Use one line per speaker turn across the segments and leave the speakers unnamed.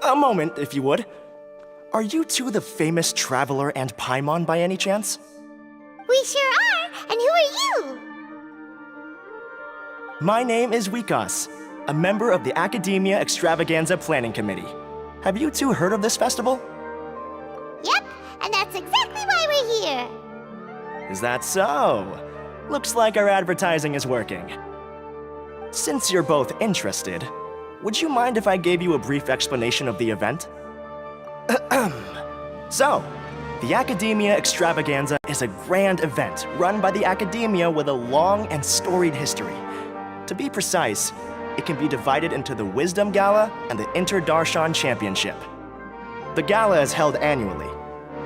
A moment, if you would. Are you two the famous Traveler and Paimon by any chance?
We sure are, and who are you?
My name is Wikas, a member of the Academia Extravaganza Planning Committee. Have you two heard of this festival?
Yep, and that's exactly why we're here.
Is that so? Looks like our advertising is working. Since you're both interested, would you mind if I gave you a brief explanation of the event? So, the Academia Extravaganza is a grand event run by the Academia with a long and storied history. To be precise, it can be divided into the Wisdom Gala and the Inter-Darshan Championship. The gala is held annually.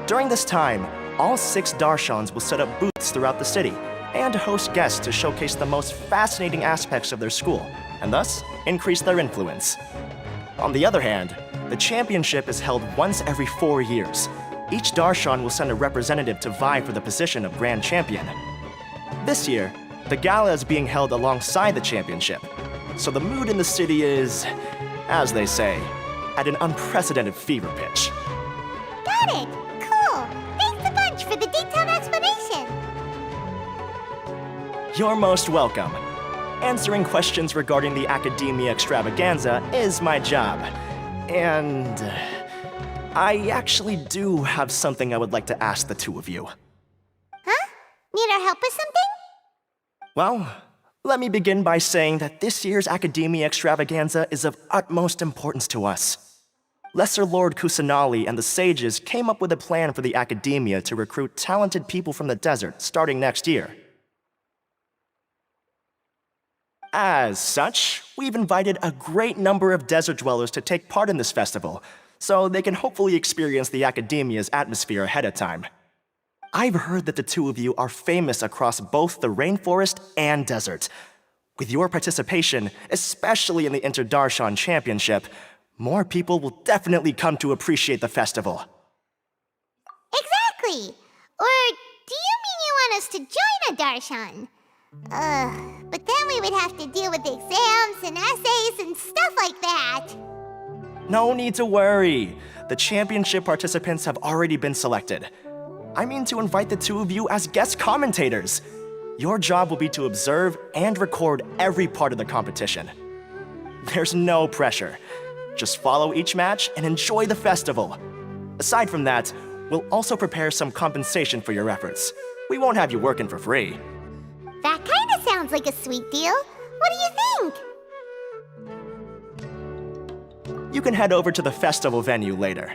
During this time, all 6 Darshans will set up booths throughout the city and host guests to showcase the most fascinating aspects of their school, and thus increase their influence. On the other hand, the championship is held once every 4 years. Each Darshan will send a representative to vie for the position of Grand Champion. This year, the gala is being held alongside the championship, so the mood in the city is, as they say, at an unprecedented fever pitch.
Got it! Cool! Thanks a bunch for the detailed explanation!
You're most welcome. Answering questions regarding the Academia Extravaganza is my job. And I actually do have something I would like to ask the two of you.
Huh? Need our help with something?
Well, let me begin by saying that this year's Academia Extravaganza is of utmost importance to us. Lesser Lord Kusanali and the sages came up with a plan for the Academia to recruit talented people from the desert starting next year. As such, we've invited a great number of desert dwellers to take part in this festival, so they can hopefully experience the Academia's atmosphere ahead of time. I've heard that the two of you are famous across both the rainforest and desert. With your participation, especially in the Inter-Darshan Championship, more people will definitely come to appreciate the festival.
Exactly! Or do you mean you want us to join a Darshan? But then we would have to deal with exams and essays and stuff like that.
No need to worry. The championship participants have already been selected. I mean to invite the two of you as guest commentators. Your job will be to observe and record every part of the competition. There's no pressure. Just follow each match and enjoy the festival. Aside from that, we'll also prepare some compensation for your efforts. We won't have you working for free.
That kinda sounds like a sweet deal. What do you think?
You can head over to the festival venue later.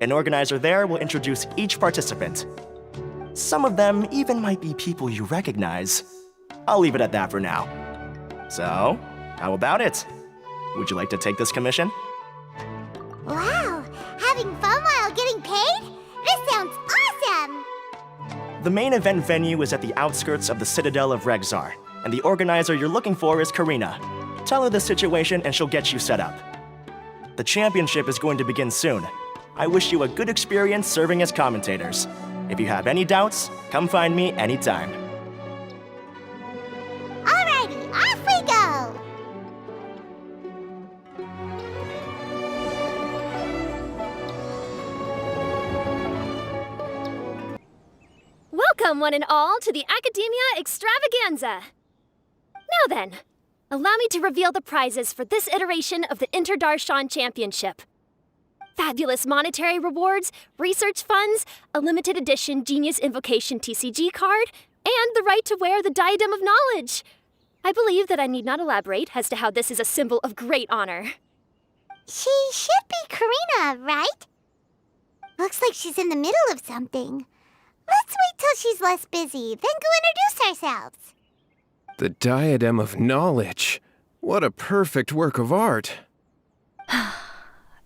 An organizer there will introduce each participant. Some of them even might be people you recognize. I'll leave it at that for now. So, how about it? Would you like to take this commission?
Wow! Having fun while getting paid? This sounds awesome!
The main event venue is at the outskirts of the Citadel of Regzar, and the organizer you're looking for is Karina. Tell her the situation and she'll get you set up. The championship is going to begin soon. I wish you a good experience serving as commentators. If you have any doubts, come find me anytime.
Alrighty, off we go!
Welcome, one and all, to the Academia Extravaganza! Now then, allow me to reveal the prizes for this iteration of the Inter-Darshan Championship. Fabulous monetary rewards, research funds, a limited edition Genius Invocation TCG card, and the right to wear the Diadem of Knowledge. I believe that I need not elaborate as to how this is a symbol of great honor.
She should be Karina, right? Looks like she's in the middle of something. Let's wait till she's less busy, then go introduce ourselves.
The Diadem of Knowledge. What a perfect work of art.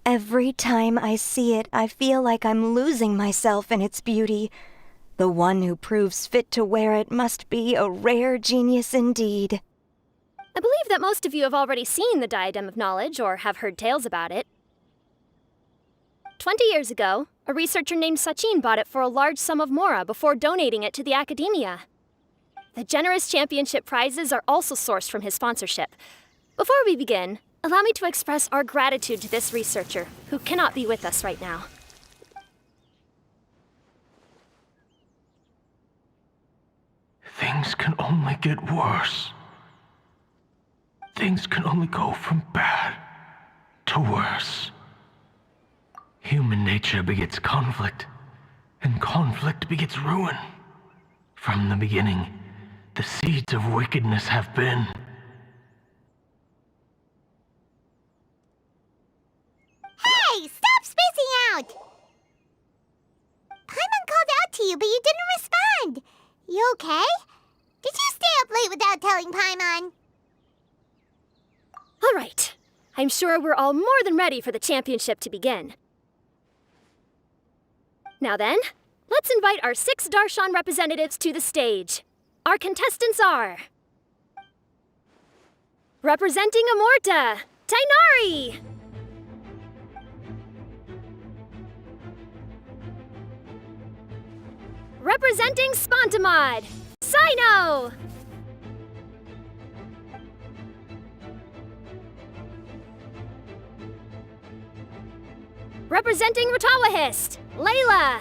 Every time I see it, I feel like I'm losing myself in its beauty. The one who proves fit to wear it must be a rare genius indeed.
I believe that most of you have already seen the Diadem of Knowledge or have heard tales about it. 20 years ago, a researcher named Sachin bought it for a large sum of mora before donating it to the Academia. The generous championship prizes are also sourced from his sponsorship. Before we begin, allow me to express our gratitude to this researcher, who cannot be with us right now.
Things can only get worse. Things can only go from bad to worse. Human nature begets conflict, and conflict begets ruin. From the beginning, the seeds of wickedness have been.
Hey, stop spacing out! Paimon called out to you, but you didn't respond. You okay? Did you stay up late without telling Paimon?
All right. I'm sure we're all more than ready for the championship to begin. Now then, let's invite our 6 Darshan representatives to the stage. Our contestants are... representing Amorta, Tainari! Representing Spontamod, Sino! Representing Ratawahist, Layla!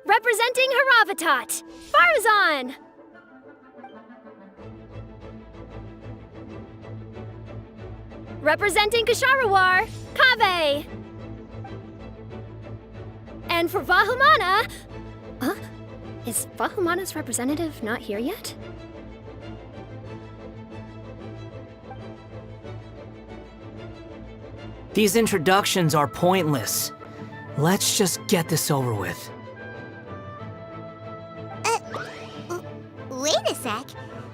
Representing Haravatat, Farazan! Representing Kasharawar, Kaveh! And for Vahumana... Huh? Is Vahumana's representative not here yet?
These introductions are pointless. Let's just get this over with.
Wait a sec.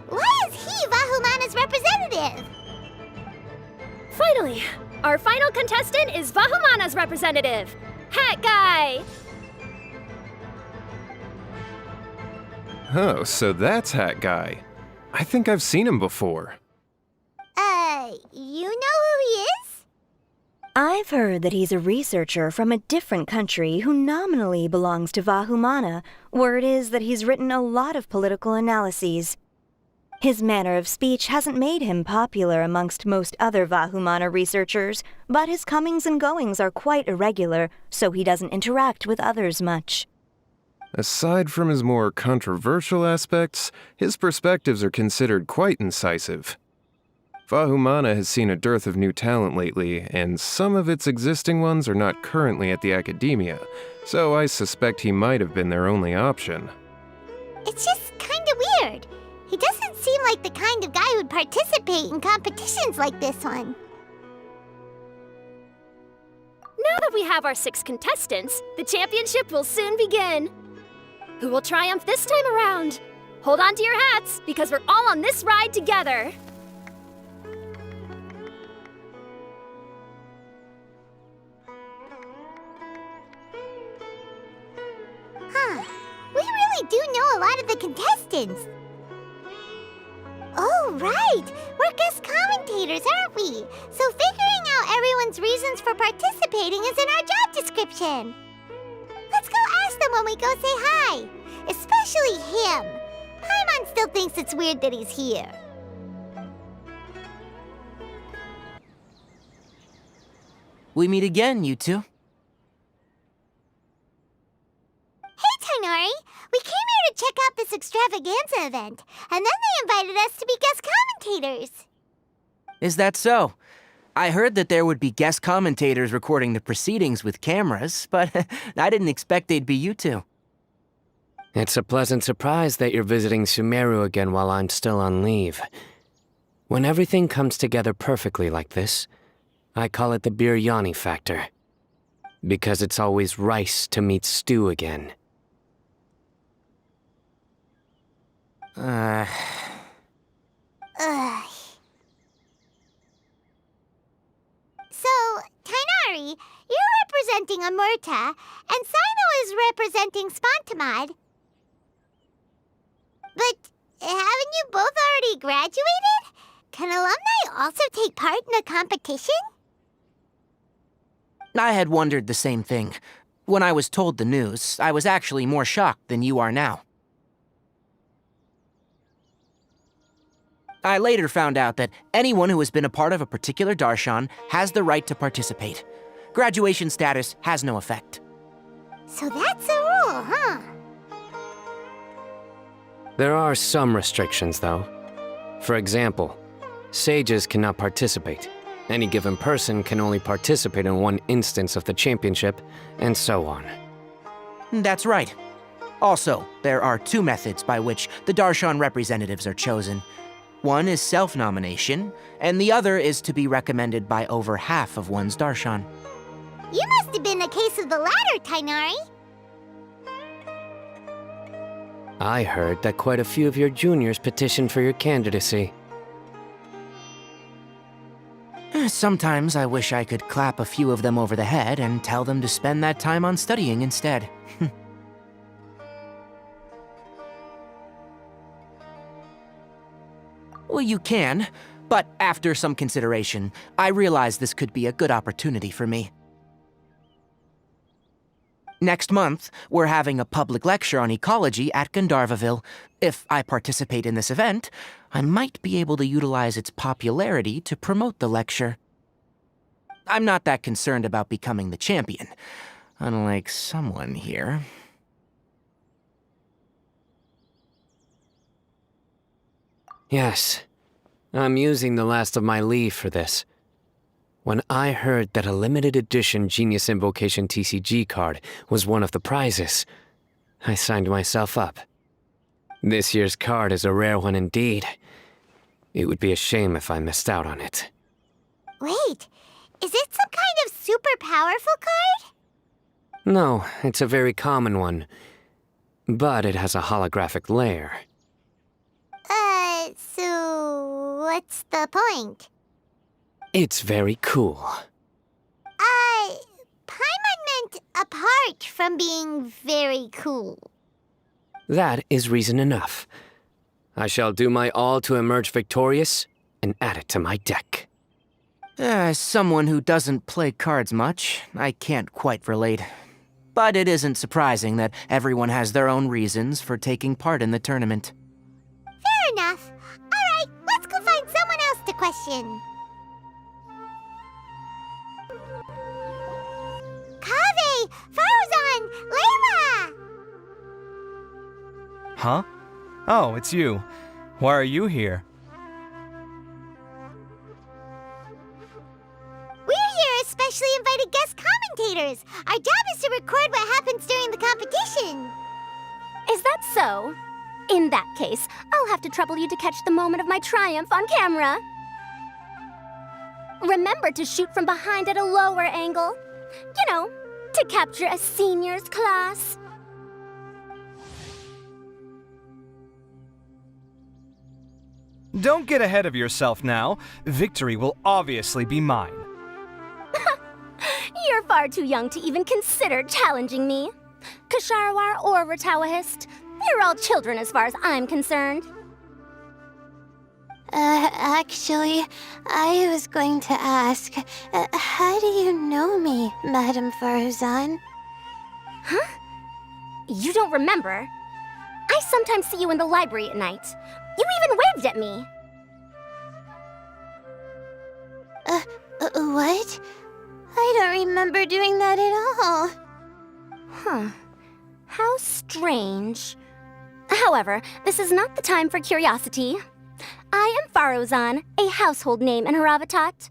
Why is he Vahumana's representative?
Finally, our final contestant is Vahumana's representative, Hat Guy!
Oh, so that's Hat Guy. I think I've seen him before.
You know who he is?
I've heard that he's a researcher from a different country who nominally belongs to Vahumana. Word is that he's written a lot of political analyses. His manner of speech hasn't made him popular amongst most other Vahumana researchers, but his comings and goings are quite irregular, so he doesn't interact with others much.
Aside from his more controversial aspects, his perspectives are considered quite incisive. Vahumana has seen a dearth of new talent lately, and some of its existing ones are not currently at the academia, so I suspect he might have been their only option.
It's just kinda weird. He doesn't seem like the kind of guy who'd participate in competitions like this one.
Now that we have our 6 contestants, the championship will soon begin. Who will triumph this time around? Hold on to your hats, because we're all on this ride together.
Huh. We really do know a lot of the contestants. Oh, right! We're guest commentators, aren't we? So figuring out everyone's reasons for participating is in our job description. Let's go ask them when we go say hi. Especially him. Paimon still thinks it's weird that he's here.
We meet again, you two.
Hey, Tainari! We came here to check out this extravaganza event, and then they invited us to be guest commentators.
Is that so? I heard that there would be guest commentators recording the proceedings with cameras, but I didn't expect they'd be you two.
It's a pleasant surprise that you're visiting Sumeru again while I'm still on leave. When everything comes together perfectly like this, I call it the biryani factor. Because it's always rice to meet stew again.
Ugh. So, Tainari, you're representing Amurta, and Sino is representing Spontamod. But haven't you both already graduated? Can alumni also take part in a competition?
I had wondered the same thing. When I was told the news, I was actually more shocked than you are now. I later found out that anyone who has been a part of a particular darshan has the right to participate. Graduation status has no effect.
So that's a rule, huh?
There are some restrictions, though. For example, sages cannot participate. Any given person can only participate in one instance of the championship, and so on.
That's right. Also, there are two methods by which the darshan representatives are chosen. One is self-nomination, and the other is to be recommended by over half of one's darshan.
You must have been a case of the latter, Tainari.
I heard that quite a few of your juniors petitioned for your candidacy.
Sometimes I wish I could clap a few of them over the head and tell them to spend that time on studying instead. Well, you can, but after some consideration, I realize this could be a good opportunity for me. Next month, we're having a public lecture on ecology at Gandharvaville. If I participate in this event, I might be able to utilize its popularity to promote the lecture. I'm not that concerned about becoming the champion, unlike someone here.
Yes, I'm using the last of my leave for this. When I heard that a limited edition Genius Invocation TCG card was one of the prizes, I signed myself up. This year's card is a rare one indeed. It would be a shame if I missed out on it.
Wait, is it some kind of super powerful card?
No, it's a very common one. But it has a holographic layer.
So what's the point?
It's very cool.
Paimon meant apart from being very cool.
That is reason enough. I shall do my all to emerge victorious and add it to my deck.
As someone who doesn't play cards much, I can't quite relate. But it isn't surprising that everyone has their own reasons for taking part in the tournament.
Fair enough. Alright, let's go find someone else to question. Kaveh! Farzan! Layla!
Huh? Oh, it's you. Why are you here?
We're here as specially invited guest commentators. Our job is to record what happens during the competition.
Is that so? In that case, I'll have to trouble you to catch the moment of my triumph on camera. Remember to shoot from behind at a lower angle. You know, to capture a seniors class.
Don't get ahead of yourself now. Victory will obviously be mine.
You're far too young to even consider challenging me. Kasharwar or Ratawahist, you're all children as far as I'm concerned.
Actually, I was going to ask, how do you know me, Madame Farzan?
Huh? You don't remember? I sometimes see you in the library at night. You even waved at me.
What? I don't remember doing that at all.
Huh. How strange. However, this is not the time for curiosity. I am Farozan, a household name in Haravatat.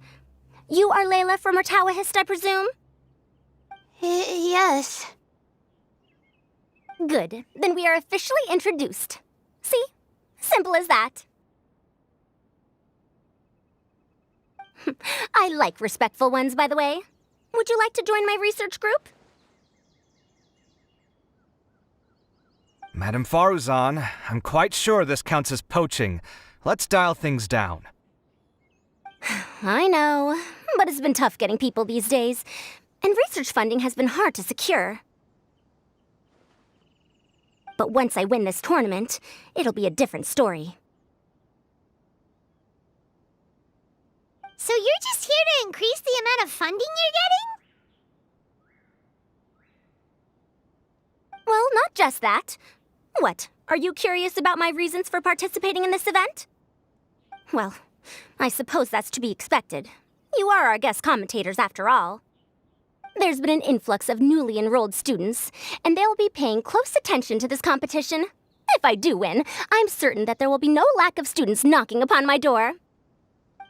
You are Layla from Ratawahist, I presume?
Yes.
Good. Then we are officially introduced. See? Simple as that. I like respectful ones, by the way. Would you like to join my research group?
Madame Faruzan, I'm quite sure this counts as poaching. Let's dial things down.
I know, but it's been tough getting people these days, and research funding has been hard to secure. But once I win this tournament, it'll be a different story.
So you're just here to increase the amount of funding you're getting?
Well, not just that. What, are you curious about my reasons for participating in this event? Well, I suppose that's to be expected. You are our guest commentators, after all. There's been an influx of newly enrolled students, and they'll be paying close attention to this competition. If I do win, I'm certain that there will be no lack of students knocking upon my door.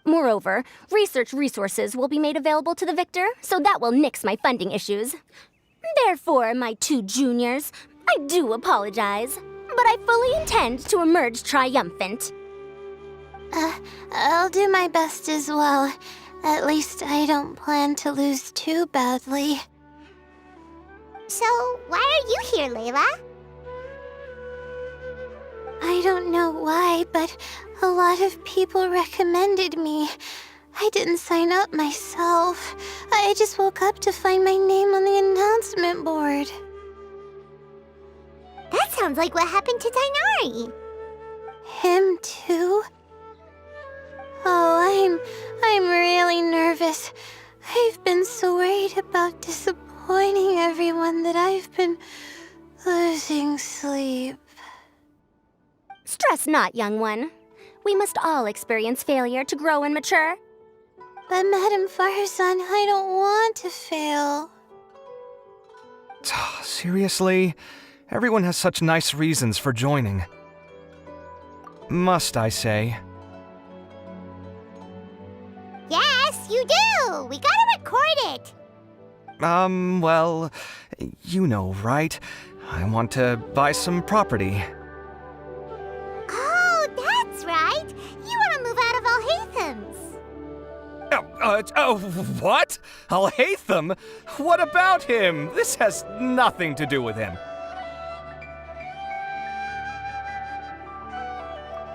Moreover, research resources will be made available to the victor, so that will nix my funding issues. Therefore, my 2 juniors, I do apologize, but I fully intend to emerge triumphant.
I'll do my best as well. At least I don't plan to lose too badly. So, why are you here, Layla? I don't know why, but a lot of people recommended me. I didn't sign up myself. I just woke up to find my name on the announcement board. That sounds like what happened to Tainari. Him too? Oh, I'm really nervous. I've been so worried about disappointing everyone that I've been losing sleep.
Stress not, young one. We must all experience failure to grow and mature.
But Madame Farzan, I don't want to fail.
Seriously? Everyone has such nice reasons for joining. Must I say?
Yes, you do! We gotta record it!
Well, you know, right? I want to buy some property.
Oh, that's right! You want to move out of Alhatham's.
What? Alhaitham? What about him? This has nothing to do with him.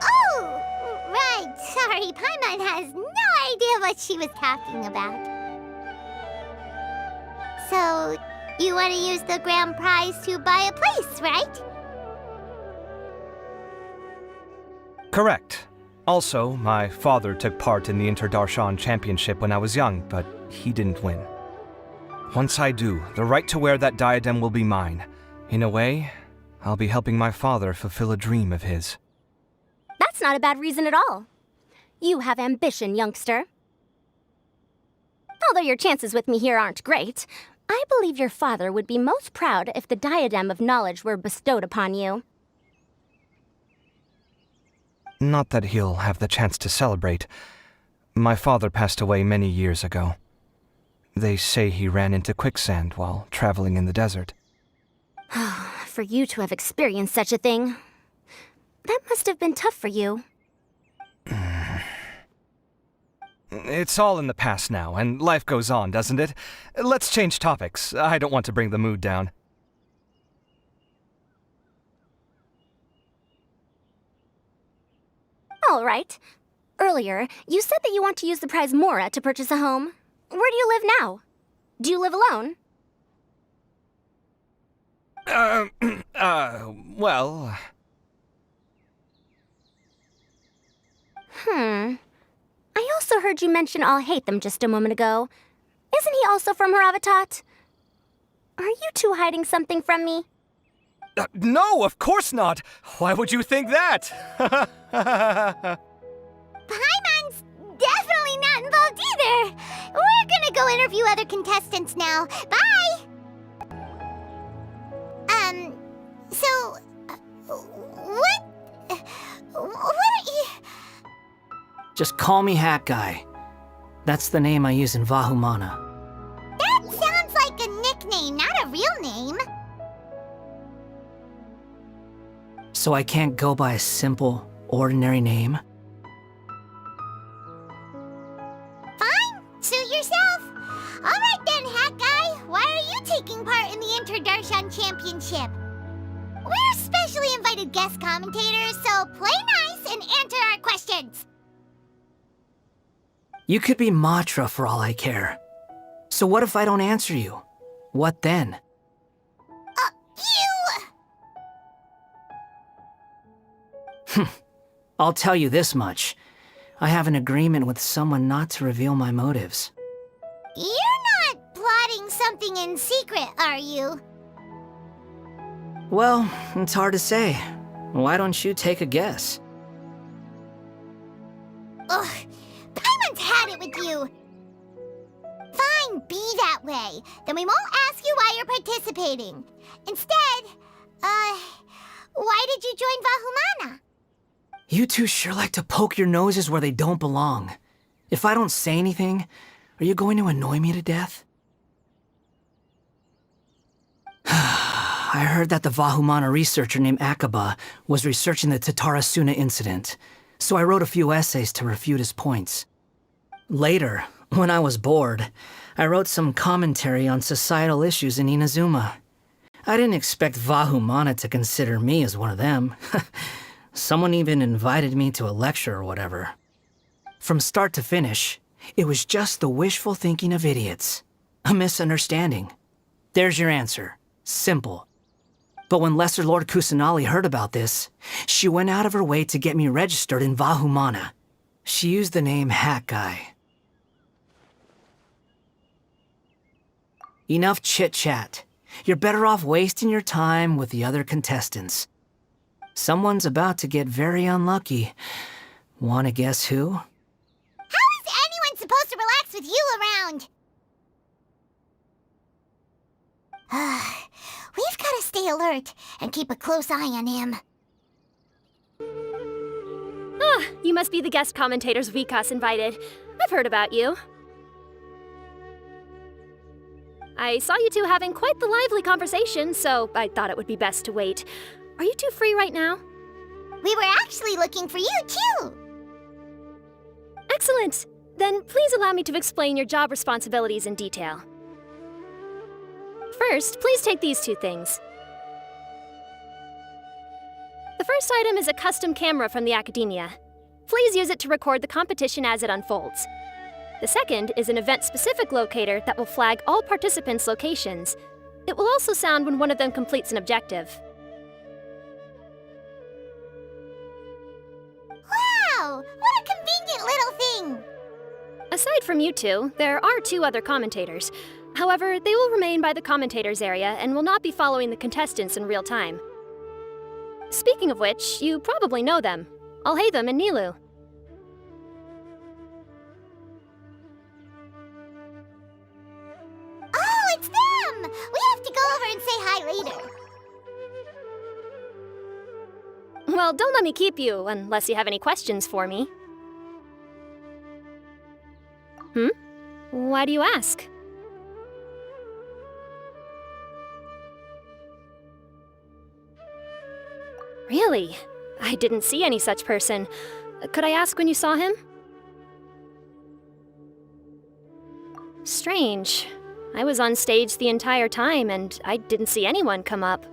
Oh, right. Sorry, Paimon has no idea what she was talking about. So, you want to use the grand prize to buy a place, right?
Correct. Also, my father took part in the Interdarshan Championship when I was young, but he didn't win. Once I do, the right to wear that diadem will be mine. In a way, I'll be helping my father fulfill a dream of his.
That's not a bad reason at all. You have ambition, youngster. Although your chances with me here aren't great, I believe your father would be most proud if the diadem of knowledge were bestowed upon you.
Not that he'll have the chance to celebrate. My father passed away many years ago. They say he ran into quicksand while traveling in the desert.
For you to have experienced such a thing, that must have been tough for you.
It's all in the past now, and life goes on, doesn't it? Let's change topics. I don't want to bring the mood down.
All right. Earlier, you said that you want to use the prize Mora to purchase a home. Where do you live now? Do you live alone?
Well...
I also heard you mention Alhaitham just a moment ago. Isn't he also from Haravatat? Are you two hiding something from me?
No, of course not! Why would you think that?
Paimon's definitely not involved either! We're gonna go interview other contestants now. Bye! So... What are you...
Just call me Hat Guy. That's the name I use in Vahumana.
That sounds like a nickname, not a real name.
So I can't go by a simple, ordinary name?
Fine, suit yourself. Alright then, Hat Guy. Why are you taking part in the Interdarshan Championship? We're specially invited guest commentators, so play nice and answer our questions.
You could be Matra for all I care. So what if I don't answer you? What then? I'll tell you this much. I have an agreement with someone not to reveal my motives.
You're not plotting something in secret, are you?
Well, it's hard to say. Why don't you take a guess?
Ugh, Paimon's had it with you. Fine, be that way. Then we won't ask you why you're participating. Instead, why did you join Vahumana?
You two sure like to poke your noses where they don't belong. If I don't say anything, are you going to annoy me to death? I heard that the Vahumana researcher named Akaba was researching the Tatarasuna incident, so I wrote a few essays to refute his points. Later, when I was bored, I wrote some commentary on societal issues in Inazuma. I didn't expect Vahumana to consider me as one of them. Someone even invited me to a lecture or whatever. From start to finish, it was just the wishful thinking of idiots. A misunderstanding. There's your answer. Simple. But when Lesser Lord Kusanali heard about this, she went out of her way to get me registered in Vahumana. She used the name Hat Guy. Enough chit-chat. You're better off wasting your time with the other contestants. Someone's about to get very unlucky. Wanna guess who?
How is anyone supposed to relax with you around? We've got to stay alert and keep a close eye on him.
Ah, you must be the guest commentators Vikas invited. I've heard about you. I saw you two having quite the lively conversation, so I thought it would be best to wait. Are you two free right now?
We were actually looking for you, too.
Excellent! Then please allow me to explain your job responsibilities in detail. First, please take these two things. The first item is a custom camera from the Academia. Please use it to record the competition as it unfolds. The second is an event-specific locator that will flag all participants' locations. It will also sound when one of them completes an objective.
Wow! What a convenient little thing!
Aside from you two, there are two other commentators. However, they will remain by the commentators area and will not be following the contestants in real time. Speaking of which, you probably know them. Alhaitham and Nilu.
Oh, it's them! We have to go over and say hi later.
Well, don't let me keep you, unless you have any questions for me. Why do you ask? Really? I didn't see any such person. Could I ask when you saw him? Strange. I was on stage the entire time, and I didn't see anyone come up.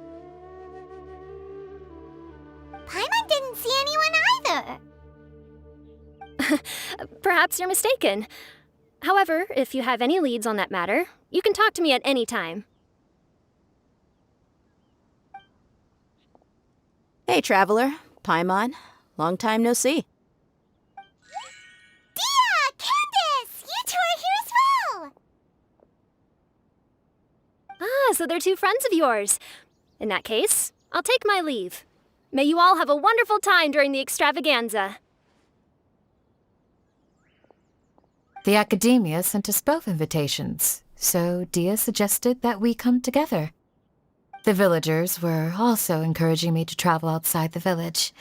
Paimon didn't see anyone either.
Perhaps you're mistaken. However, if you have any leads on that matter, you can talk to me at any time.
Hey, Traveler. Paimon. Long time no see.
Dia! Candace! You two are here as well!
Ah, so they're two friends of yours. In that case, I'll take my leave. May you all have a wonderful time during the extravaganza.
The Academia sent us both invitations, so Dia suggested that we come together. The villagers were also encouraging me to travel outside the village.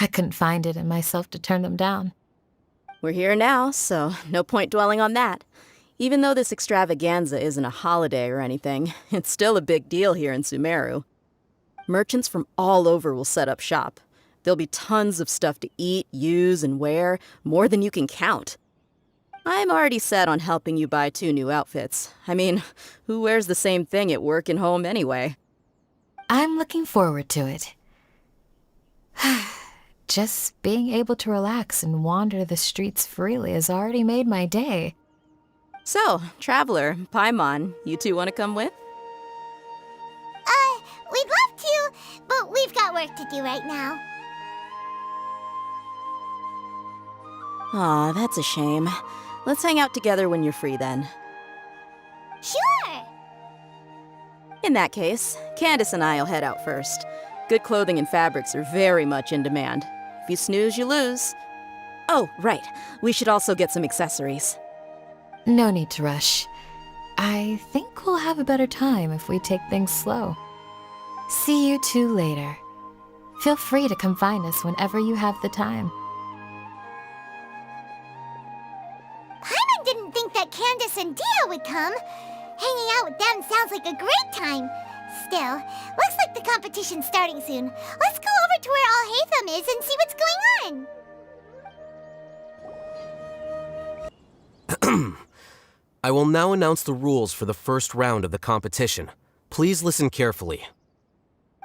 I couldn't find it in myself to turn them down.
We're here now, so no point dwelling on that. Even though this extravaganza isn't a holiday or anything, it's still a big deal here in Sumeru. Merchants from all over will set up shop. There'll be tons of stuff to eat, use, and wear, more than you can count. I'm already set on helping you buy 2 new outfits. I mean, who wears the same thing at work and home anyway?
I'm looking forward to it. Just being able to relax and wander the streets freely has already made my day.
So, Traveler, Paimon, you two want to come with?
We'd love to, but we've got work to do right now.
Aw, that's a shame. Let's hang out together when you're free then.
Sure!
In that case, Candace and I'll head out first. Good clothing and fabrics are very much in demand. If you snooze, you lose. Oh, right. We should also get some accessories.
No need to rush. I think we'll have a better time if we take things slow. See you two later. Feel free to come find us whenever you have the time.
Paimon didn't think that Candace and Dia would come. Hanging out with them sounds like a great time. Still, looks like the competition's starting soon. Let's go over to where Alhaitham is and see what's going on.
I will now announce the rules for the first round of the competition. Please listen carefully.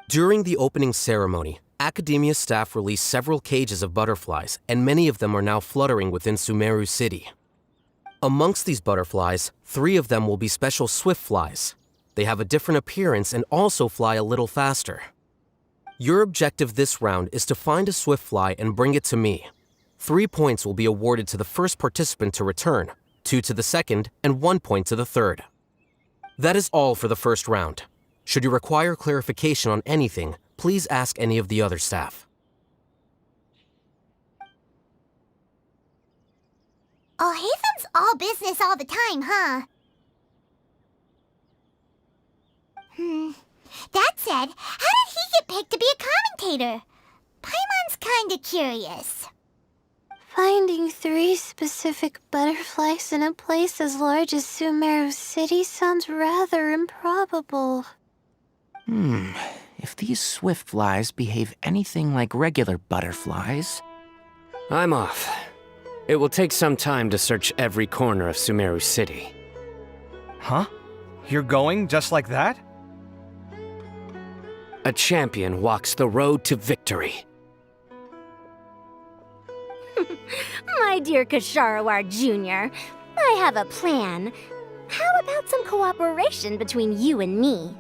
During the opening ceremony, Academia staff released several cages of butterflies, and many of them are now fluttering within Sumeru City. Amongst these butterflies, 3 of them will be special swift flies. They have a different appearance and also fly a little faster. Your objective this round is to find a swift fly and bring it to me. 3 points will be awarded to the first participant to return, 2 to the second, and 1 point to the third. That is all for the first round. Should you require clarification on anything, please ask any of the other staff.
Alhaitham's all business all the time, huh? That said, how did he get picked to be a commentator? Paimon's kinda curious.
Finding 3 specific butterflies in a place as large as Sumeru City sounds rather improbable.
If these swift flies behave anything like regular butterflies...
I'm off. It will take some time to search every corner of Sumeru City.
Huh? You're going just like that?
A champion walks the road to victory.
My dear Kasharawar Jr., I have a plan. How about some cooperation between you and me?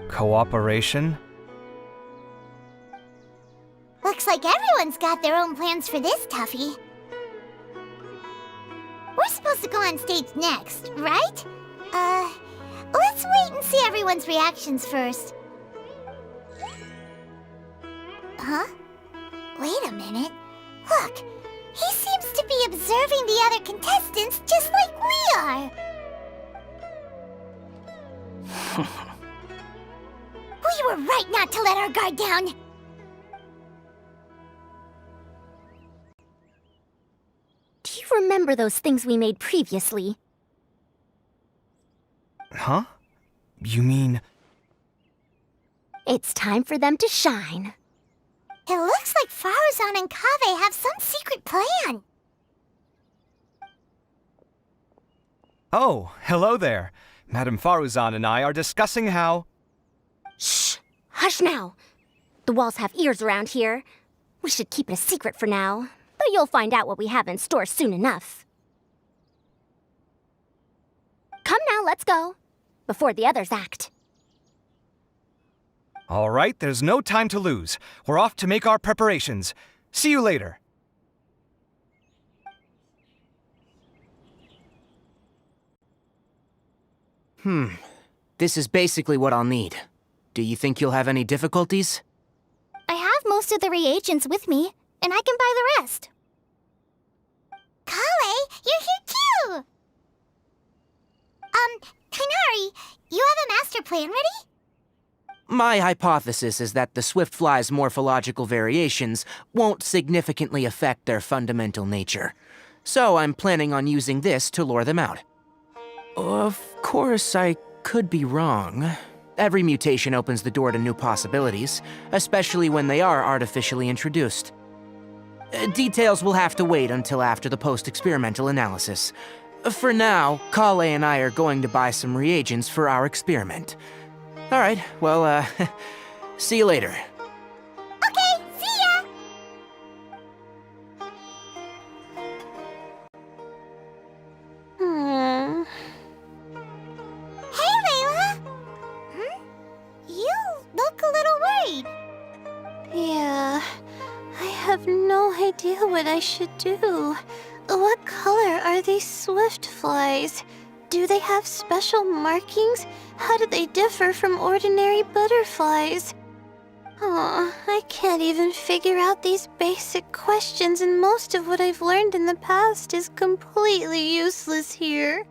Cooperation?
Looks like everyone's got their own plans for this, Tuffy. We're supposed to go on stage next, right? Let's wait and see everyone's reactions first. Huh? Wait a minute. Look, he seems to be observing the other contestants just like we are. We were right not to let our guard down.
Do you remember those things we made previously?
Huh? You mean...
It's time for them to shine.
It looks like Faruzan and Kaveh have some secret plan.
Oh, hello there. Madame Faruzan and I are discussing how...
Shh! Hush now! The walls have ears around here. We should keep it a secret for now, but you'll find out what we have in store soon enough. Come now, let's go. Before the others act.
All right, there's no time to lose. We're off to make our preparations. See you later.
This is basically what I'll need. Do you think you'll have any difficulties?
I have most of the reagents with me, and I can buy the rest. Kale, you're here too! Kainari, you have a master plan ready?
My hypothesis is that the swift fly's morphological variations won't significantly affect their fundamental nature. So I'm planning on using this to lure them out. Of course, I could be wrong. Every mutation opens the door to new possibilities, especially when they are artificially introduced. Details will have to wait until after the post-experimental analysis. For now, Kale and I are going to buy some reagents for our experiment. All right, well, see you later.
Okay, see ya! Hey, Layla! You look a little worried.
Yeah, I have no idea what I should do. What color are these swift flies? Do they have special markings? How do they differ from ordinary butterflies? Oh, I can't even figure out these basic questions, and most of what I've learned in the past is completely useless here.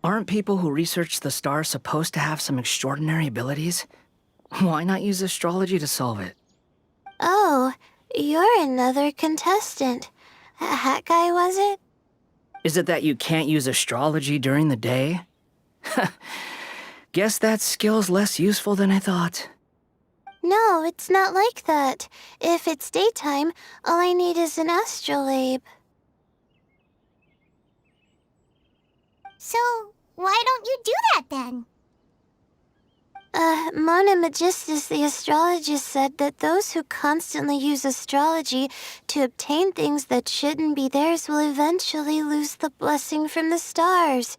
Aren't people who research the stars supposed to have some extraordinary abilities? Why not use astrology to solve it?
Oh, you're another contestant. That guy, was it?
Is it that you can't use astrology during the day? Guess that skill's less useful than I thought.
No, it's not like that. If it's daytime, all I need is an astrolabe.
So, why don't you do that then?
Mona Magistus, the astrologist, said that those who constantly use astrology to obtain things that shouldn't be theirs will eventually lose the blessing from the stars.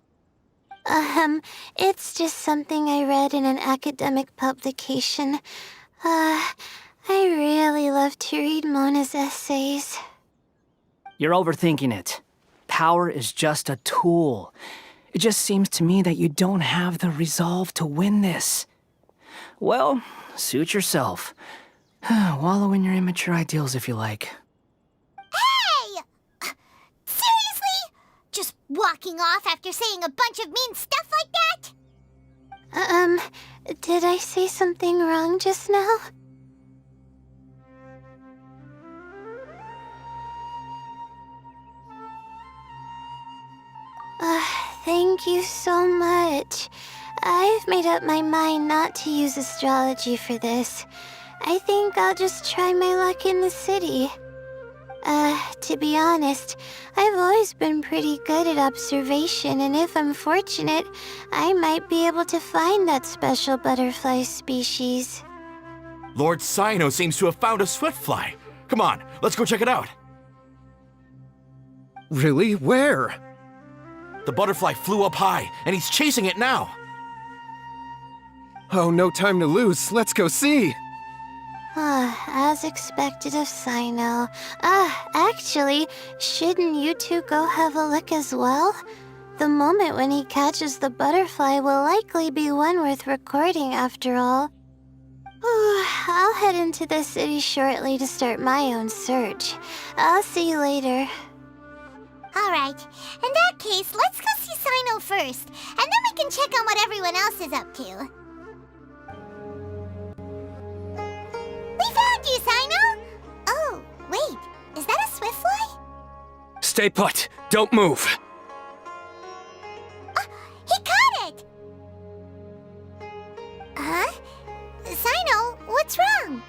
It's just something I read in an academic publication. I really love to read Mona's essays.
You're overthinking it. Power is just a tool. It just seems to me that you don't have the resolve to win this. Well, suit yourself. Wallow in your immature ideals if you like.
Hey! Seriously? Just walking off after saying a bunch of mean stuff like that?
Did I say something wrong just now? Thank you so much. I've made up my mind not to use astrology for this. I think I'll just try my luck in the city. To be honest, I've always been pretty good at observation, and if I'm fortunate, I might be able to find that special butterfly species.
Lord Sino seems to have found a swiftfly. Come on, let's go check it out.
Really? Where?
The butterfly flew up high, and he's chasing it now.
Oh, no time to lose. Let's go see.
As expected of Sino. Actually, shouldn't you two go have a look as well? The moment when he catches the butterfly will likely be one worth recording after all. I'll head into the city shortly to start my own search. I'll see you later.
Alright, in that case, let's go see Sino first, and then we can check on what everyone else is up to. We found you, Sino! Oh, wait, is that a swiftfly?
Stay put. Don't move.
He caught it! Huh? Sino, what's wrong?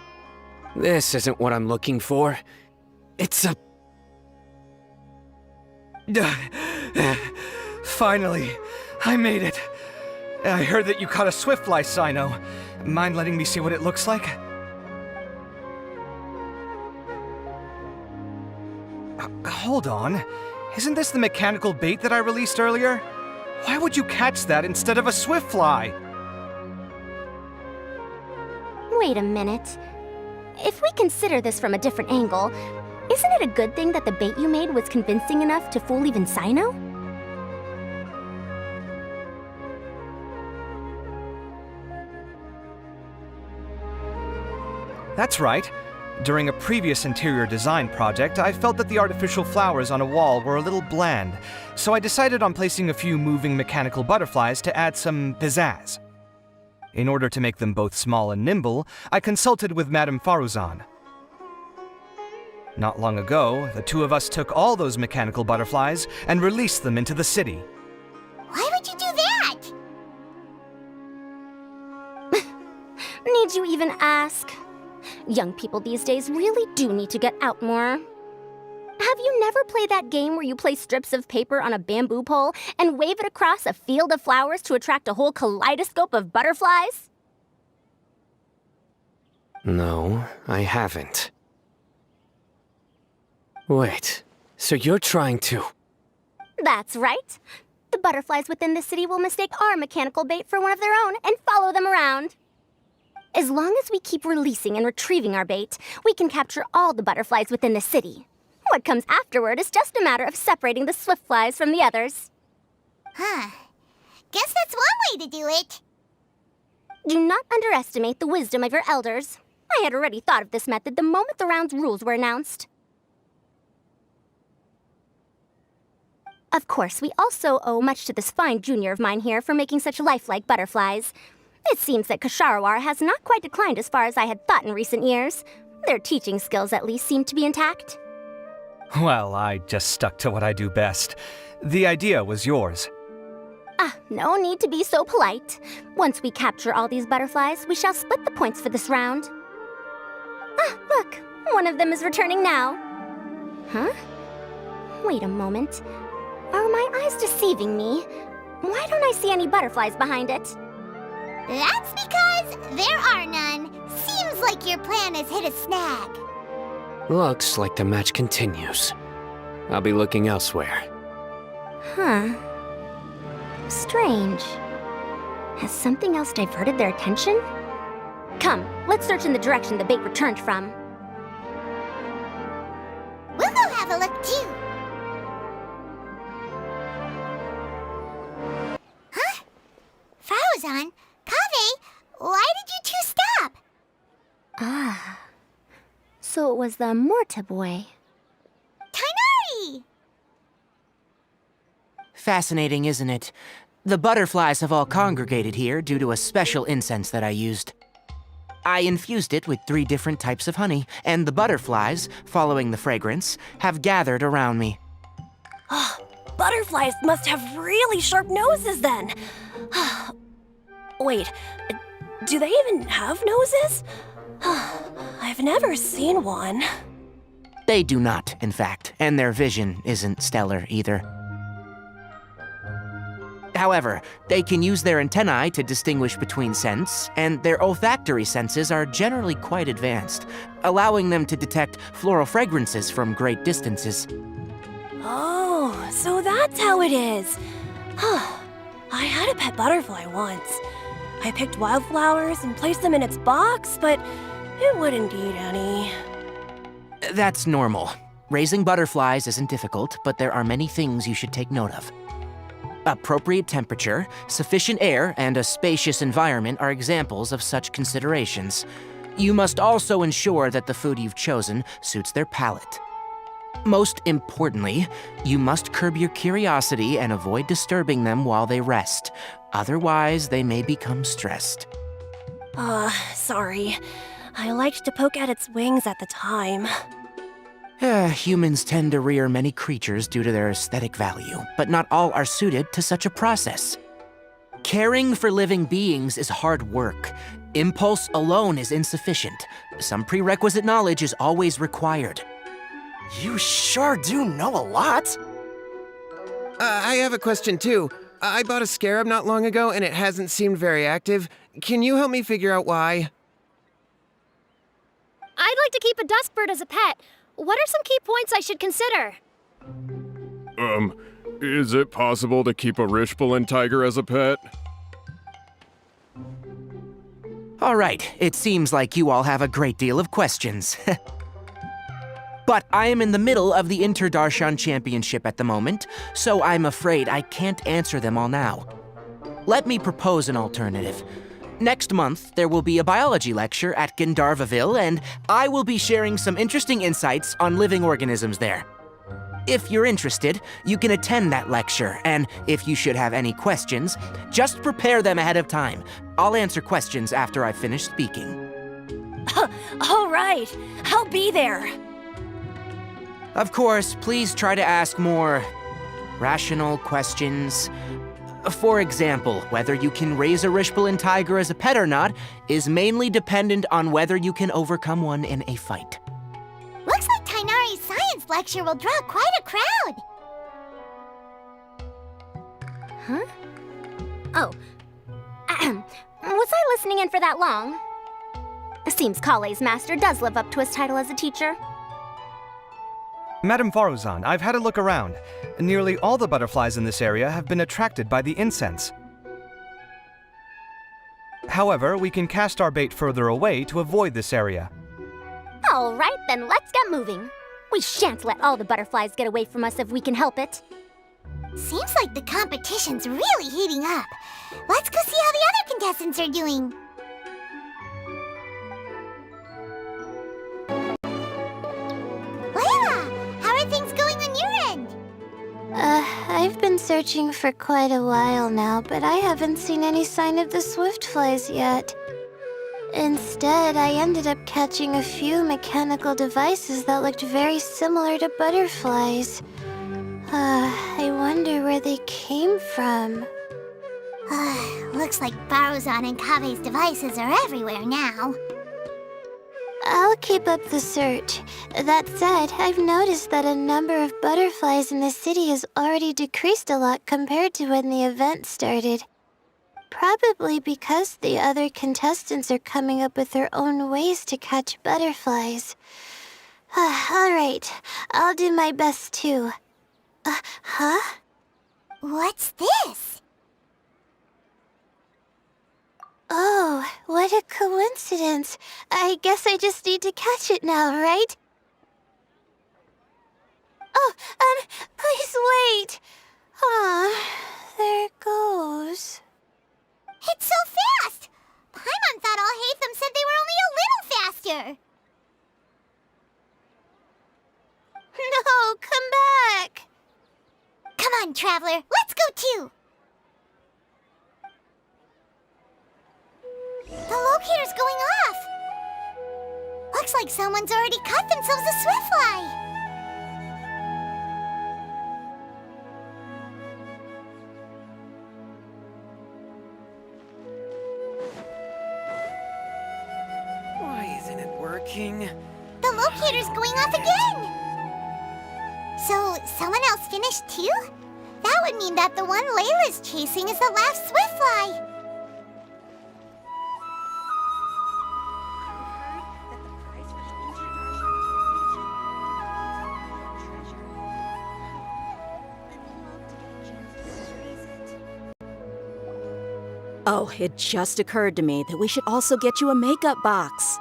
This isn't what I'm looking for. It's a...
Finally, I made it. I heard that you caught a swiftfly, Sino. Mind letting me see what it looks like? Hold on. Isn't this the mechanical bait that I released earlier? Why would you catch that instead of a swiftfly?
Wait a minute. If we consider this from a different angle, isn't it a good thing that the bait you made was convincing enough to fool even Sino?
That's right. During a previous interior design project, I felt that the artificial flowers on a wall were a little bland, so I decided on placing a few moving mechanical butterflies to add some pizzazz. In order to make them both small and nimble, I consulted with Madame Faruzan. Not long ago, the two of us took all those mechanical butterflies and released them into the city.
Why would you do that?
Need you even ask? Young people these days really do need to get out more. Have you never played that game where you place strips of paper on a bamboo pole and wave it across a field of flowers to attract a whole kaleidoscope of butterflies?
No, I haven't. Wait, so you're trying to...
That's right. The butterflies within the city will mistake our mechanical bait for one of their own and follow them around. As long as we keep releasing and retrieving our bait, we can capture all the butterflies within the city. What comes afterward is just a matter of separating the swiftflies from the others.
Huh. Guess that's one way to do it. Do not underestimate the wisdom of your elders. I had already thought of this method the moment the round's rules were announced. Of course, we also owe much to this fine junior of mine here for making such lifelike butterflies. It seems that Kasharawar has not quite declined as far as I had thought in recent years. Their teaching skills at least seem to be intact.
Well, I just stuck to what I do best. The idea was yours.
No need to be so polite. Once we capture all these butterflies, we shall split the points for this round. Look, one of them is returning now. Huh? Wait a moment. Are my eyes deceiving me? Why don't I see any butterflies behind it? That's because there are none. Seems like your plan has hit a snag.
Looks like the match continues. I'll be looking elsewhere.
Huh. Strange. Has something else diverted their attention? Come, let's search in the direction the bait returned from. We'll go have a look too. Huh? Fauzan? Kaveh? Why did you two stop? So it was the Morta boy. Tainari!
Fascinating, isn't it? The butterflies have all congregated here due to a special incense that I used. I infused it with 3 different types of honey, and the butterflies, following the fragrance, have gathered around me.
Butterflies must have really sharp noses then. Wait, do they even have noses? I've never seen one.
They do not, in fact, and their vision isn't stellar either. However, they can use their antennae to distinguish between scents, and their olfactory senses are generally quite advanced, allowing them to detect floral fragrances from great distances.
Oh, so that's how it is. I had a pet butterfly once. I picked wildflowers and placed them in its box, but it wouldn't eat any.
That's normal. Raising butterflies isn't difficult, but there are many things you should take note of. Appropriate temperature, sufficient air, and a spacious environment are examples of such considerations. You must also ensure that the food you've chosen suits their palate. Most importantly, you must curb your curiosity and avoid disturbing them while they rest. Otherwise, they may become stressed.
Sorry. I liked to poke at its wings at the time.
Humans tend to rear many creatures due to their aesthetic value, but not all are suited to such a process. Caring for living beings is hard work. Impulse alone is insufficient. Some prerequisite knowledge is always required.
You sure do know a lot.
I have a question too. I bought a scarab not long ago and it hasn't seemed very active. Can you help me figure out why?
I'd like to keep a dustbird as a pet. What are some key points I should consider?
Is it possible to keep a Rishbalin tiger as a pet?
All right, it seems like you all have a great deal of questions. But I am in the middle of the Interdarshan Championship at the moment, so I'm afraid I can't answer them all now. Let me propose an alternative. Next month, there will be a biology lecture at Gandharvaville, and I will be sharing some interesting insights on living organisms there. If you're interested, you can attend that lecture, and if you should have any questions, just prepare them ahead of time. I'll answer questions after I finish speaking.
All right, I'll be there.
Of course, please try to ask more rational questions. For example, whether you can raise a Rishbalin tiger as a pet or not is mainly dependent on whether you can overcome one in a fight.
Looks like Tainari's science lecture will draw quite a crowd. Huh? Oh. Was I listening in for that long? Seems Kale's master does live up to his title as a teacher.
Madam Faruzan, I've had a look around. Nearly all the butterflies in this area have been attracted by the incense. However, we can cast our bait further away to avoid this area.
All right, then let's get moving. We shan't let all the butterflies get away from us if we can help it. Seems like the competition's really heating up. Let's go see how the other contestants are doing.
searching for quite a while now, but I haven't seen any sign of the swiftflies yet. Instead, I ended up catching a few mechanical devices that looked very similar to butterflies. I wonder where they came from.
Looks like Baruzan and Kabe's devices are everywhere now.
I'll keep up the search. That said, I've noticed that a number of butterflies in the city has already decreased a lot compared to when the event started. Probably because the other contestants are coming up with their own ways to catch butterflies. Alright, I'll do my best too. Huh?
What's this?
Oh, what a coincidence. I guess I just need to catch it now, right? Oh, please wait. There it goes.
It's so fast! Paimon thought all Hatham said they were only a little faster.
No, come back.
Come on, Traveler, let's go too. The locator's going off. Looks like someone's already caught themselves a swiftfly.
Why isn't it working?
The locator's going off again. So, someone else finished too? That would mean that the one Layla's chasing is the last swiftfly.
Oh, it just occurred to me that we should also get you a makeup box.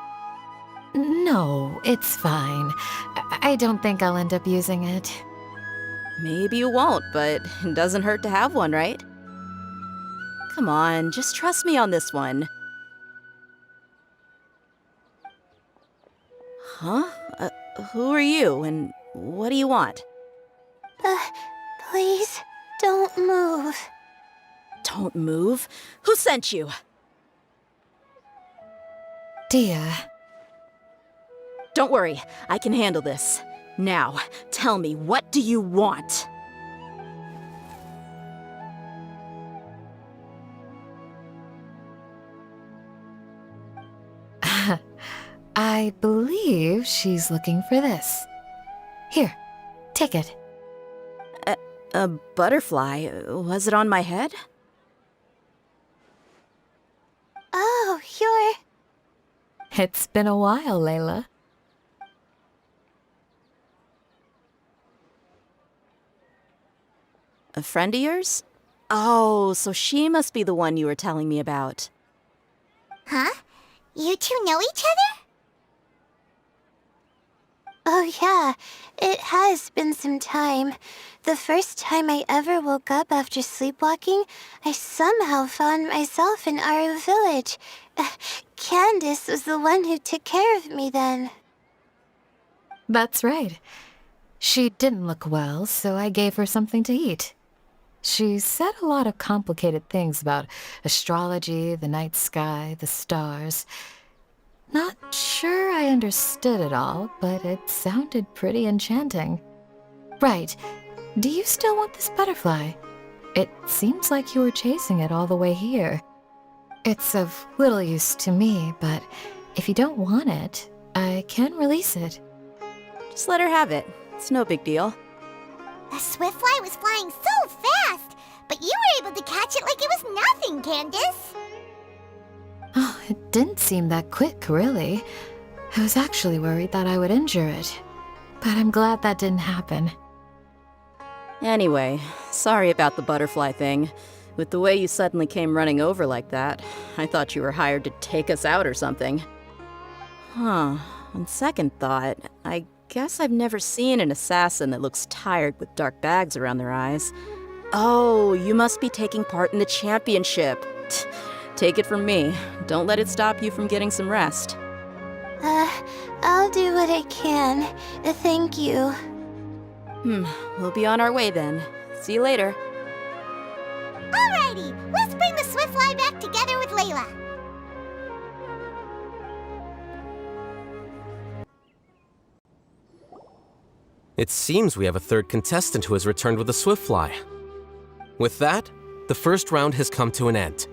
No, it's fine. I don't think I'll end up using it.
Maybe you won't, but it doesn't hurt to have one, right? Come on, just trust me on this one. Huh? Who are you, and what do you want?
Please, don't move.
Don't move? Who sent you?
Dia.
Don't worry, I can handle this. Now, tell me, what do you want?
I believe she's looking for this. Here, take it.
A butterfly? Was it on my head?
Oh, you're...
It's been a while, Layla.
A friend of yours? Oh, so she must be the one you were telling me about.
Huh? You two know each other?
Oh yeah, it has been some time. The first time I ever woke up after sleepwalking, I somehow found myself in Aru village. Candace was the one who took care of me then.
That's right. She didn't look well, so I gave her something to eat. She said a lot of complicated things about astrology, the night sky, the stars. Not sure I understood it all, but it sounded pretty enchanting. Right. Do you still want this butterfly? It seems like you were chasing it all the way here. It's of little use to me, but if you don't want it, I can release it.
Just let her have it. It's no big deal.
The swiftfly was flying so fast, but you were able to catch it like it was nothing, Candace.
Oh, it didn't seem that quick, really. I was actually worried that I would injure it. But I'm glad that didn't happen.
Anyway, sorry about the butterfly thing. With the way you suddenly came running over like that, I thought you were hired to take us out or something. Huh, on second thought, I guess I've never seen an assassin that looks tired with dark bags around their eyes. Oh, you must be taking part in the championship. Take it from me. Don't let it stop you from getting some rest.
I'll do what I can. Thank you.
We'll be on our way then. See you later.
ready. Let's bring the Swiftfly back together with Layla.
It seems we have a third contestant who has returned with a Swiftfly. With that, the first round has come to an end.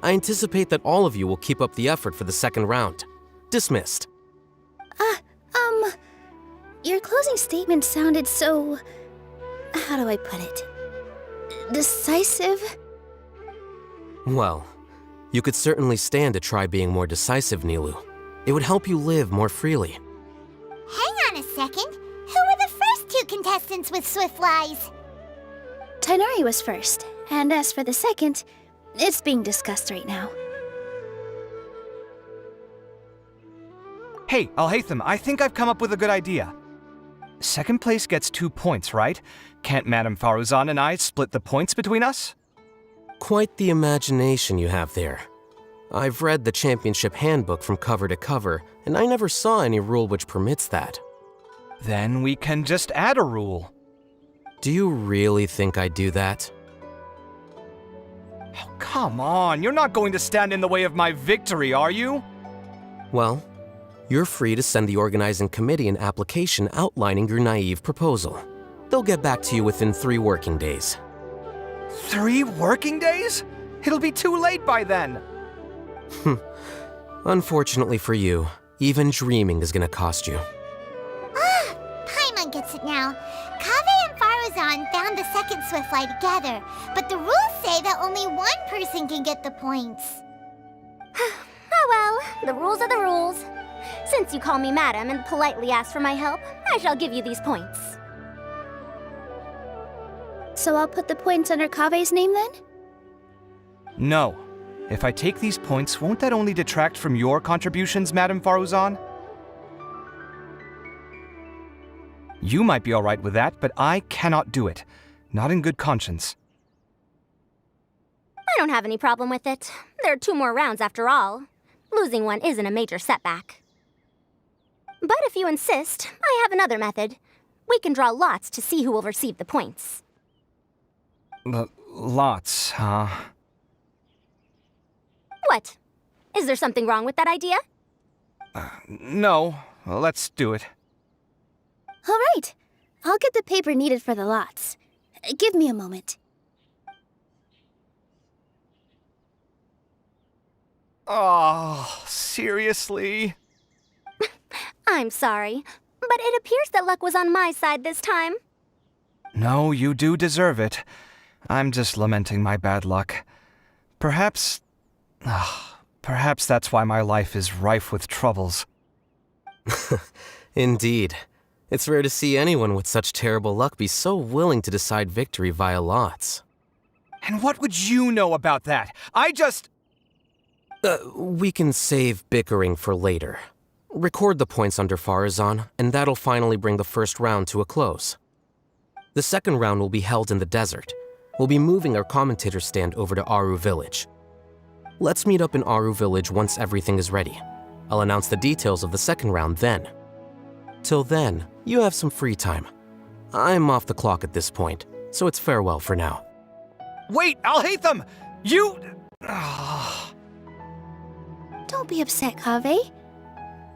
I anticipate that all of you will keep up the effort for the second round. Dismissed.
Your closing statement sounded so... how do I put it? Decisive?
Well, you could certainly stand to try being more decisive, Nilu. It would help you live more freely.
Hang on a second. Who were the first two contestants with Swiftflies?
Tighnari was first, and as for the second, it's being discussed right now.
Hey, Alhaitham, I think I've come up with a good idea. Second place gets 2 points, right? Can't Madame Faruzan and I split the points between us?
Quite the imagination you have there. I've read the championship handbook from cover to cover, and I never saw any rule which permits that.
Then we can just add a rule.
Do you really think I'd do that?
Oh, come on, you're not going to stand in the way of my victory, are you?
Well, you're free to send the organizing committee an application outlining your naive proposal. They'll get back to you within 3 working days.
3 working days? It'll be too late by then.
Unfortunately for you, even dreaming is gonna cost you.
Paimon gets it now. Kaveh and Faruzan found the second Swiftfly together, but the rules say that only one person can get the points.
Oh well, the rules are the rules. Since you call me madam and politely ask for my help, I shall give you these points.
So I'll put the points under Kaveh's name then?
No. If I take these points, won't that only detract from your contributions, Madame Faruzan? You might be alright with that, but I cannot do it. Not in good conscience.
I don't have any problem with it. There are 2 more rounds after all. Losing one isn't a major setback. But if you insist, I have another method. We can draw lots to see who will receive the points.
Lots, huh?
What? Is there something wrong with that idea?
No. Well, let's do it.
All right. I'll get the paper needed for the lots. Give me a moment.
Oh, seriously?
I'm sorry, but it appears that luck was on my side this time.
No, you do deserve it. I'm just lamenting my bad luck. Perhaps that's why my life is rife with troubles.
Indeed. It's rare to see anyone with such terrible luck be so willing to decide victory via lots.
And what would you know about that?
We can save bickering for later. Record the points under Faruzan, and that'll finally bring the first round to a close. The second round will be held in the desert. We'll be moving our commentator stand over to Aru Village. Let's meet up in Aru Village once everything is ready. I'll announce the details of the second round then. Till then, you have some free time. I'm off the clock at this point, so it's farewell for now.
Wait, Alhaitham! You...
Don't be upset, Kaveh.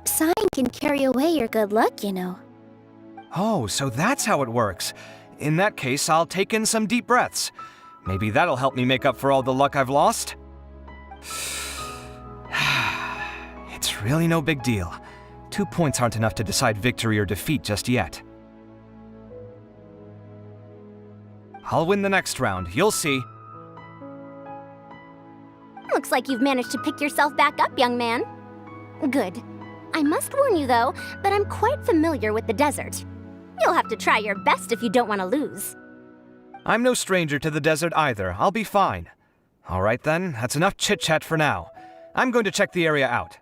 Sighing can carry away your good luck, you know.
Oh, so that's how it works. In that case, I'll take in some deep breaths. Maybe that'll help me make up for all the luck I've lost. It's really no big deal. 2 points aren't enough to decide victory or defeat just yet. I'll win the next round, you'll see.
Looks like you've managed to pick yourself back up, young man. Good. I must warn you, though, that I'm quite familiar with the desert. You'll have to try your best if you don't want to lose.
I'm no stranger to the desert either. I'll be fine. All right then, that's enough chit-chat for now. I'm going to check the area out.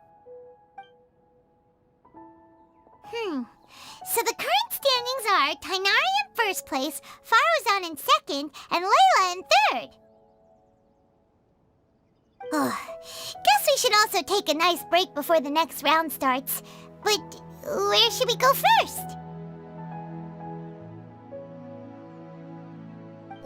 So the current standings are Tighnari in first place, Faruzan in second, and Layla in third. Guess we should also take a nice break before the next round starts. But where should we go first?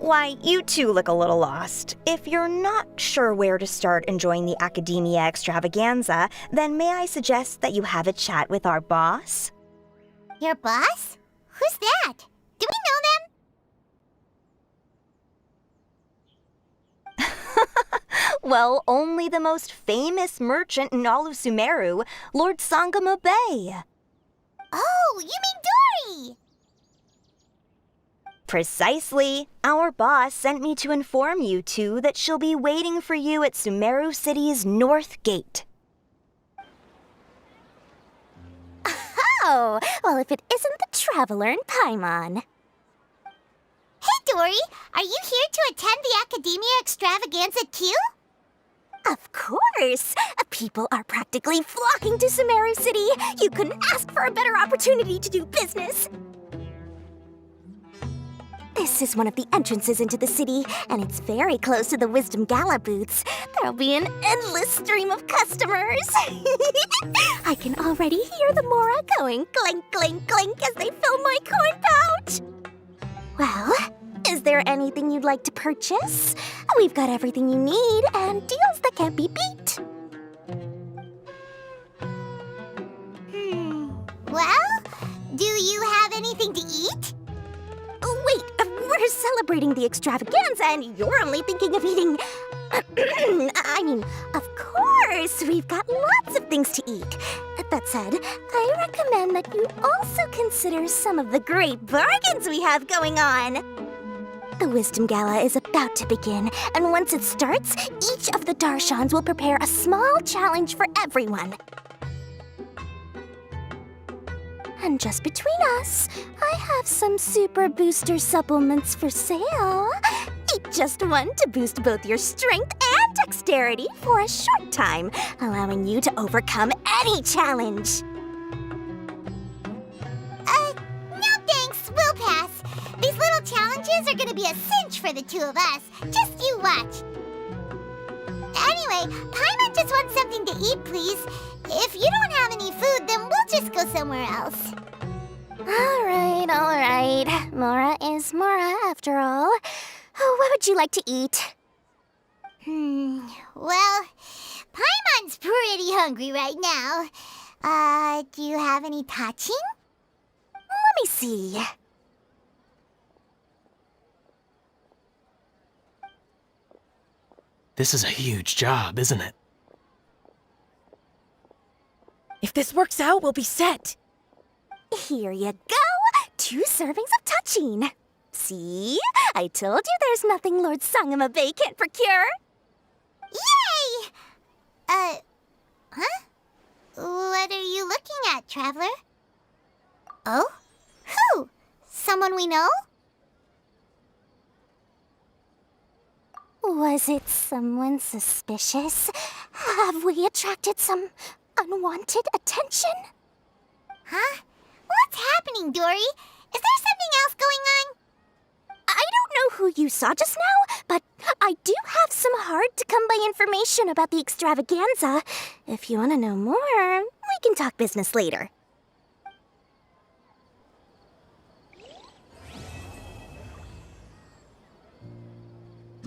Why, you two look a little lost. If you're not sure where to start enjoying the Academia Extravaganza, then may I suggest that you have a chat with our boss?
Your boss? Who's that? Do we know them?
Well, only the most famous merchant in all of Sumeru, Lord Sangamo Bay.
Oh, you mean Dory!
Precisely. Our boss sent me to inform you two that she'll be waiting for you at Sumeru City's North Gate.
Oh, well, if it isn't the Traveler in Paimon. Hey, Dory! Are you here to attend the Academia Extravaganza too? Of course! People are practically flocking to Sumeru City. You couldn't ask for a better opportunity to do business. This is one of the entrances into the city, and it's very close to the Wisdom Gala booths. There'll be an endless stream of customers. I can already hear the Mora going clink, clink, clink as they fill my coin pouch. Well, is there anything you'd like to purchase? We've got everything you need and deals that can't be beat. Well, do you have anything to eat? Oh, wait, we're celebrating the extravaganza and you're only thinking of eating... I mean, of course, we've got lots of things to eat. That said, I recommend that you also consider some of the great bargains we have going on. The Wisdom Gala is about to begin, and once it starts, each of the Darshans will prepare a small challenge for everyone. And just between us, I have some super booster supplements for sale. Eat just one to boost both your strength and dexterity for a short time, allowing you to overcome any challenge. No thanks, we'll pass. These little challenges are gonna be a cinch for the two of us. Just you watch. Anyway, Paimon just wants something to eat, please. If you don't have any food, then we'll just go somewhere else. All right. Mora is Mora, after all. What would you like to eat? Well, Paimon's pretty hungry right now. Do you have any touching? Let me see.
This is a huge job, isn't it?
If this works out, we'll be set.
Here you go. 2 servings of touching. See? I told you there's nothing Lord Sangamo Bay can't procure. Yay! Huh? What are you looking at, Traveler? Oh? Who? Someone we know? Was it someone suspicious? Have we attracted some unwanted attention? Huh? What's happening, Dory? Is there something else going on? I don't know who you saw just now, but I do have some hard-to-come-by information about the extravaganza. If you want to know more, we can talk business later.